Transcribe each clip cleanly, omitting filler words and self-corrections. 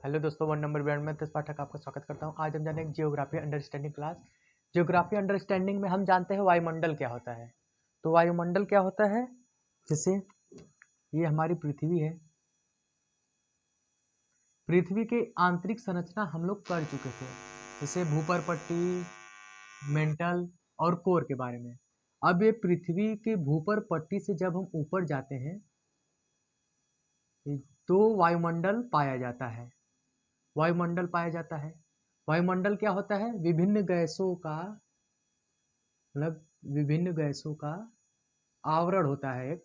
Hello दोस्तों, one number brand में पाठक आपका स्वागत करता हूं। आज हम जानेंगे geography understanding class. Geography understanding में हम जानते हैं वायुमंडल क्या होता है। तो वायुमंडल क्या होता है, जैसे ये हमारी पृथ्वी है। पृथ्वी की आंतरिक संरचना हम लोग कर चुके थे, जैसे भूपर पट्टी, मेंटल और कोर के बारे में। अब ये पृथ्वी के भूपर पट्टी से जब हम ऊपर जाते हैं तो वायुमंडल पाया जाता है। वायुमंडल पाया जाता है। वायुमंडल क्या होता है? विभिन्न गैसों का, मतलब विभिन्न गैसों का आवरण होता है एक।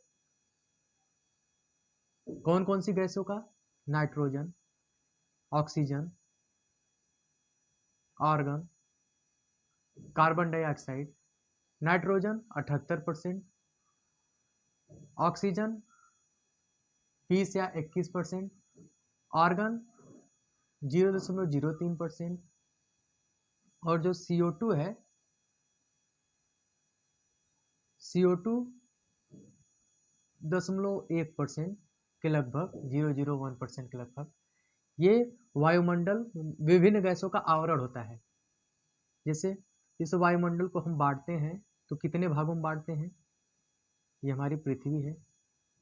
कौन कौन सी गैसों का? Nitrogen, oxygen, argon, carbon dioxide. Nitrogen 78%, oxygen 20 या 21%, आर्गन 0.03%, और जो CO2 है, CO2 0.1% के लगभग, 0.01% के लगभग। ये वायुमंडल विभिन्न गैसों का आवरण होता है। जैसे इस वायुमंडल को हम बांटते हैं तो कितने भागों में बांटते हैं? ये हमारी पृथ्वी है।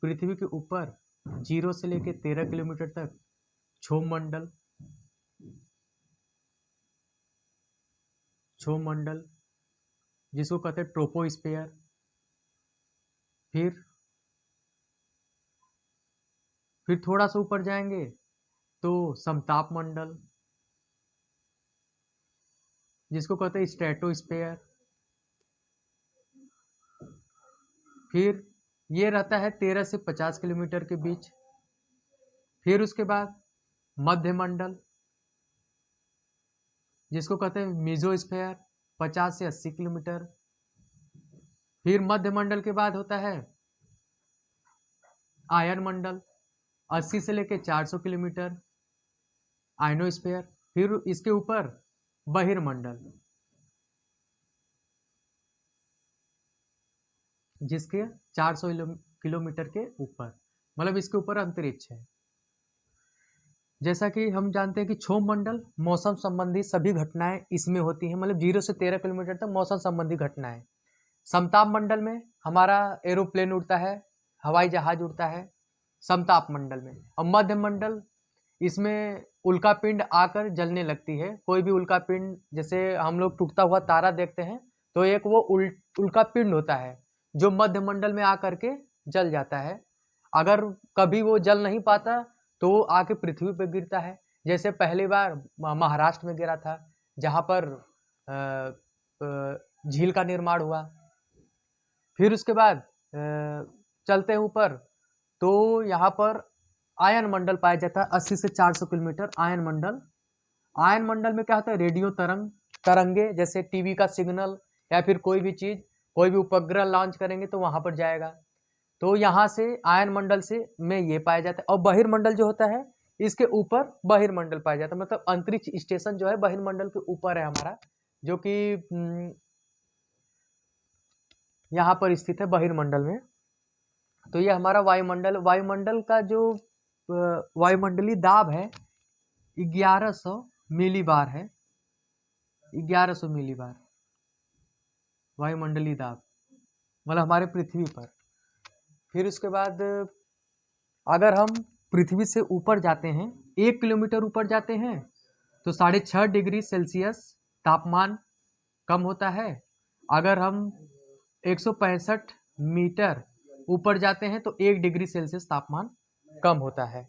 पृथ्वी के ऊपर 0 से लेकर 13 किलोमीटर तक क्षोभमंडल, क्षोभमंडल जिसको कहते हैं ट्रोपोस्फेयर। फिर थोड़ा सा ऊपर जाएंगे तो समताप मंडल जिसको कहते हैं स्ट्रेटोस्फेयर। फिर ये रहता है 13 से 50 किलोमीटर के बीच। फिर उसके बाद मध्य मंडल जिसको कहते हैं मीजोस्फेयर, 50 से 80 किलोमीटर। फिर मध्य मंडल के बाद होता है आयन मंडल, 80 से लेकर 400 किलोमीटर, आयनोस्फेयर। फिर इसके ऊपर बहिर्मंडल जिसके 400 किलोमीटर के ऊपर, मतलब इसके ऊपर अंतरिक्ष है। जैसा कि हम जानते हैं कि क्षोभमंडल मौसम संबंधी सभी घटनाएं इसमें होती हैं, मतलब 0 से 13 किलोमीटर तक मौसम संबंधी घटनाएं। समताप मंडल में हमारा एरोप्लेन उड़ता है, हवाई जहाज उड़ता है समताप मंडल में। और मध्य मंडल, इसमें उल्कापिंड आकर जलने लगती है। कोई भी उल्कापिंड, जैसे हम लोग टूटता हुआ तारा देखते हैं तो एक वो उल्कापिंड होता है जो मध्य मंडल में आकर के जल जाता है। अगर कभी वो जल नहीं पाता तो वो आके पृथ्वी पर गिरता है। जैसे पहली बार महाराष्ट्र में गिरा था, जहाँ पर झील का निर्माण हुआ। फिर उसके बाद चलते हैं ऊपर तो यहाँ पर आयन मंडल पाया जाता है, 80 से 400 किलोमीटर आयन मंडल। आयन मंडल में क्या होता है? रेडियो तरंगे, जैसे टीवी का सिग्नल या फिर कोई भी चीज, कोई भी उपग्रह लॉन्च करेंगे तो वहां पर जाएगा। तो यहाँ से आयन मंडल से में ये पाया जाता है। और बहिर्मंडल जो होता है, इसके ऊपर बहिर्मंडल पाया जाता है, मतलब अंतरिक्ष स्टेशन जो है बहिर्मंडल के ऊपर है हमारा, जो कि यहाँ पर स्थित है बहिर्मंडल में। तो ये हमारा वायुमंडल। वायुमंडल का जो वायुमंडलीय दाब है 1100 मिलीबार है। 1100 मिलीबार वायुमंडलीय दाब, मतलब हमारे पृथ्वी पर। फिर उसके बाद अगर हम पृथ्वी से ऊपर जाते हैं, 1 किलोमीटर ऊपर जाते हैं तो 6.5 डिग्री सेल्सियस तापमान कम होता है। अगर हम 165 मीटर ऊपर जाते हैं तो 1 डिग्री सेल्सियस तापमान कम होता है।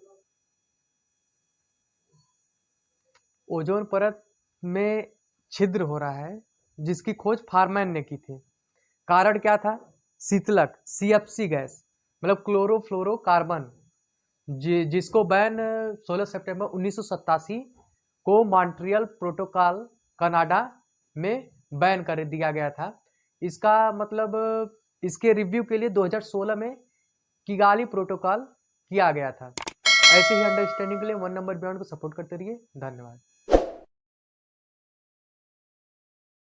ओजोन परत में छिद्र हो रहा है, जिसकी खोज फारमैन ने की थी। कारण क्या था? शीतलक, CFC गैस, मतलब क्लोरोफ्लोरोकार्बन, जिसको बैन 16 सितंबर 1987 को मॉन्ट्रियल प्रोटोकॉल कनाडा में बैन कर दिया गया था। इसका मतलब इसके रिव्यू के लिए 2016 में किगाली प्रोटोकॉल किया गया था। ऐसे ही अंडरस्टैंडिंग के लिए वन नंबर बियॉन्ड को सपोर्ट करते रहिए। धन्यवाद।